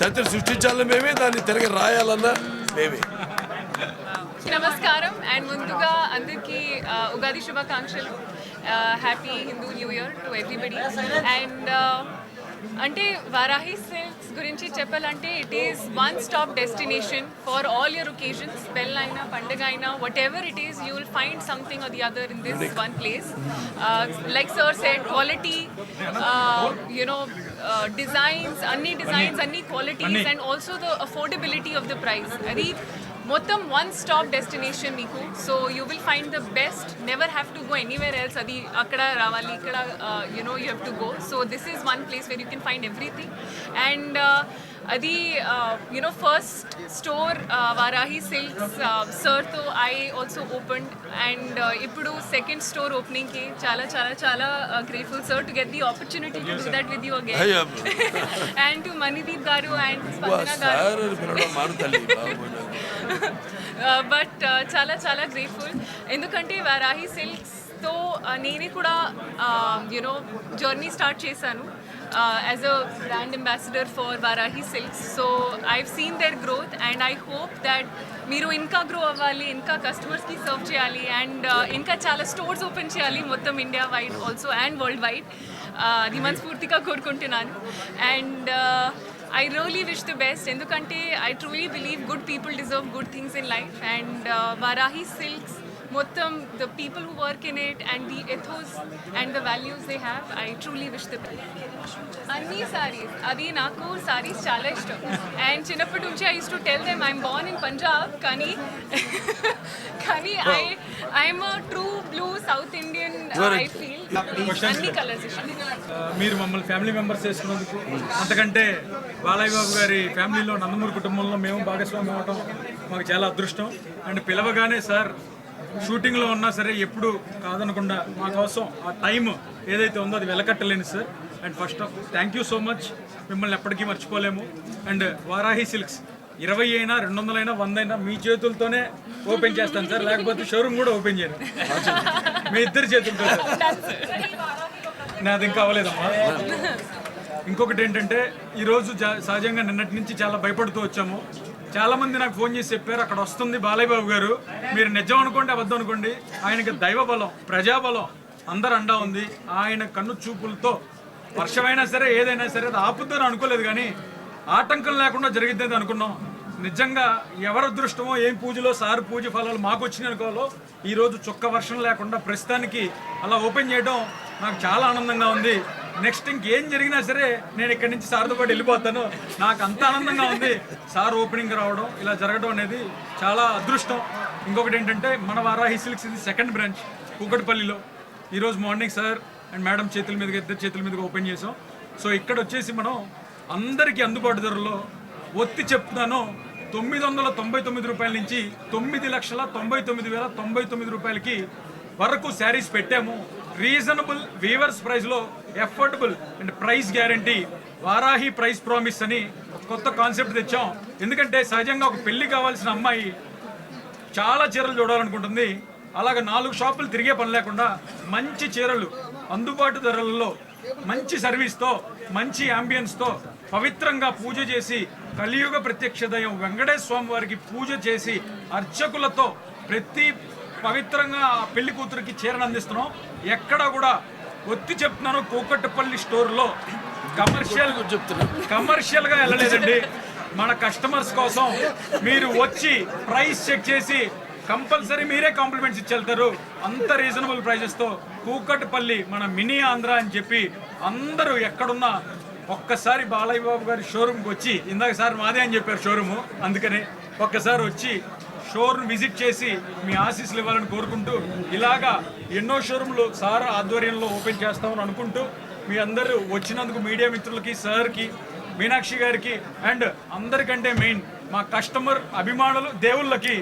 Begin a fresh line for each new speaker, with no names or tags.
చరిత్ర సృష్టించాలని మేమే, దాన్ని తిరగ రాయాలన్నా మేమే.
నమస్కారం అండ్ ముందుగా అందరికీ ఉగాది శుభాకాంక్షలు. Happy Hindu new year to everybody. And అంటే వారాహి సిల్క్స్ గురించి చెప్పాలంటే it is one stop destination for all your occasions. పెళ్ళి అయినా పండుగ అయినా whatever it is, you will find something or the other in this one place. Like sir said, quality, designs, అన్ని qualities and also the affordability of the price. అది మొత్తం one stop destination మీకు. So you will find the best, never have to go anywhere else. అది అక్కడ రావాలి, ఇక్కడ you have to go. So this is one place where you can find everything. And అది first store Varahi silks సర్తో I also opened. And ఇప్పుడు second store ఓపెనింగ్కి చాలా చాలా చాలా grateful sir to get the opportunity to do that with you again. And to Manideep garu and స్పందన గారు. But చాలా చాలా గ్రేట్ఫుల్, ఎందుకంటే వారాహి సిల్క్స్తో నేను కూడా జర్నీ స్టార్ట్ చేశాను as a brand ambassador for Varahi silks. So I've seen their growth and I hope that మీరు ఇంకా గ్రో అవ్వాలి, ఇంకా కస్టమర్స్కి సర్వ్ చేయాలి అండ్ ఇంకా చాలా స్టోర్స్ ఓపెన్ చేయాలి మొత్తం India wide also and world wide. అది మనస్ఫూర్తిగా కోరుకుంటున్నాను. And I really wish the best, ఎందుకంటే I truly believe good people deserve good things in life. And Varahi Silks, మొత్తం the people who work in it and the ethos and the values they have, I truly wish the best. అన్ని సారీస్, అది నాకు సారీస్ చాలా ఇష్టం. And చిన్నప్పటి నుంచి I used to tell them I'm born in Punjab, కానీ I'm a true blue South Indian. I feel అన్ని colours ఇష్టం.
మీరు మమ్మల్ని ఫ్యామిలీ మెంబర్స్ చేసుకున్నందుకు, అంతకంటే బాలయ్య బాబు గారి ఫ్యామిలీలో నందమూరి కుటుంబంలో మేము భాగస్వామి అవ్వటం మాకు చాలా అదృష్టం. అండ్ పిలవగానే సార్ షూటింగ్లో ఉన్నా సరే ఎప్పుడు కాదనకుండా మా కోసం ఆ టైం ఏదైతే ఉందో అది వెలకట్టలేను sir. And first of thank you so much, మిమ్మల్ని ఎప్పటికీ మర్చిపోలేము. అండ్ వారాహి సిల్క్స్ 20 అయినా 200 అయినా 100 అయినా మీ చేతులతోనే ఓపెన్ చేస్తాను సార్, లేకపోతే షోరూమ్ కూడా ఓపెన్ చేయను. మీ ఇద్దరి చేతులతో సార్. నాది ఇంకా అవ్వలేదమ్మా. ఇంకొకటి ఏంటంటే ఈరోజు సహజంగా నిన్నటి నుంచి చాలా భయపడుతూ వచ్చాము. చాలామంది నాకు ఫోన్ చేసి చెప్పారు, అక్కడ వస్తుంది బాలయ్య బాబు గారు, మీరు నిజం అనుకోండి అబద్ధం అనుకోండి, ఆయనకి దైవ బలం, ప్రజాబలం అందరు అండా ఉంది. ఆయన కన్ను చూపులతో వర్షమైనా సరే ఏదైనా సరే అది ఆపుద్దని అనుకోలేదు, కానీ ఆటంకం లేకుండా జరిగిద్దని అనుకున్నాం. నిజంగా ఎవరి అదృష్టమో ఏం పూజలో సార్ పూజ ఫలాలు మాకు వచ్చినాయి అనుకోవాలో, ఈరోజు చుక్క వర్షం లేకుండా ప్రస్తుతానికి అలా ఓపెన్ చేయడం నాకు చాలా ఆనందంగా ఉంది. నెక్స్ట్ ఇంకేం జరిగినా సరే నేను ఇక్కడి నుంచి సార్తో పాటు వెళ్ళిపోతాను. నాకు అంత ఆనందంగా ఉంది సార్ ఓపెనింగ్ రావడం, ఇలా జరగడం అనేది చాలా అదృష్టం. ఇంకొకటి ఏంటంటే మన వారాహి సిల్క్స్ ఇది సెకండ్ బ్రాంచ్ కూకట్పల్లిలో. ఈరోజు మార్నింగ్ సార్ అండ్ మేడం చేతుల మీదుగా, ఇద్దరు చేతుల మీదుగా ఓపెన్ చేసాం. సో ఇక్కడ వచ్చేసి మనం అందరికీ అందుబాటు ధరలో ఒత్తి చెప్తున్నాను, 999 రూపాయల నుంచి 9,99,099 రూపాయలకి వరకు శారీస్ పెట్టాము. రీజనబుల్ వీవర్స్ ప్రైస్లో affordable and price guarantee, Varahi price promise అని కొత్త కాన్సెప్ట్ తెచ్చాం. ఎందుకంటే సహజంగా ఒక పెళ్లి కావాల్సిన అమ్మాయి చాలా చీరలు చూడాలనుకుంటుంది. అలాగ 4 షాపులు తిరిగే పని లేకుండా మంచి చీరలు అందుబాటు ధరలలో మంచి సర్వీస్తో మంచి అంబియన్స్తో పవిత్రంగా పూజ చేసి కలియుగ ప్రత్యక్ష దైవం వెంకటేశ్వర స్వామి వారికి పూజ చేసి అర్చకులతో ప్రతి పవిత్రంగా పెళ్లి కూతురికి చీరను అందిస్తున్నాం. ఎక్కడ కూడా ఒత్తి చెప్తున్నాను, కూకట్పల్లి స్టోర్లో కమర్షియల్గా వెళ్ళలేదండి. మన కస్టమర్స్ కోసం మీరు వచ్చి ప్రైస్ చెక్ చేసి కంపల్సరీ మీరే కాంప్లిమెంట్స్ ఇచ్చి వెళ్తారు. అంత రీజనబుల్ ప్రైజెస్తో కూకట్పల్లి మన మినీ ఆంధ్ర అని చెప్పి అందరూ ఎక్కడున్నా ఒక్కసారి బాలయ్య బాబు గారి షోరూమ్కి వచ్చి, ఇందాక సార్ మాదే అని చెప్పారు షోరూము, అందుకని ఒక్కసారి వచ్చి షోరూమ్ విజిట్ చేసి మీ ఆశీస్సులు ఇవ్వాలని కోరుకుంటూ, ఇలాగా ఎన్నో షోరూమ్లు సార్ ఆధ్వర్యంలో ఓపెన్ చేస్తామని అనుకుంటూ, మీ అందరూ వచ్చినందుకు మీడియా మిత్రులకి, సార్కి, మీనాక్షి గారికి అండ్ అందరికంటే మెయిన్ మా కస్టమర్ అభిమానులు దేవుళ్ళకి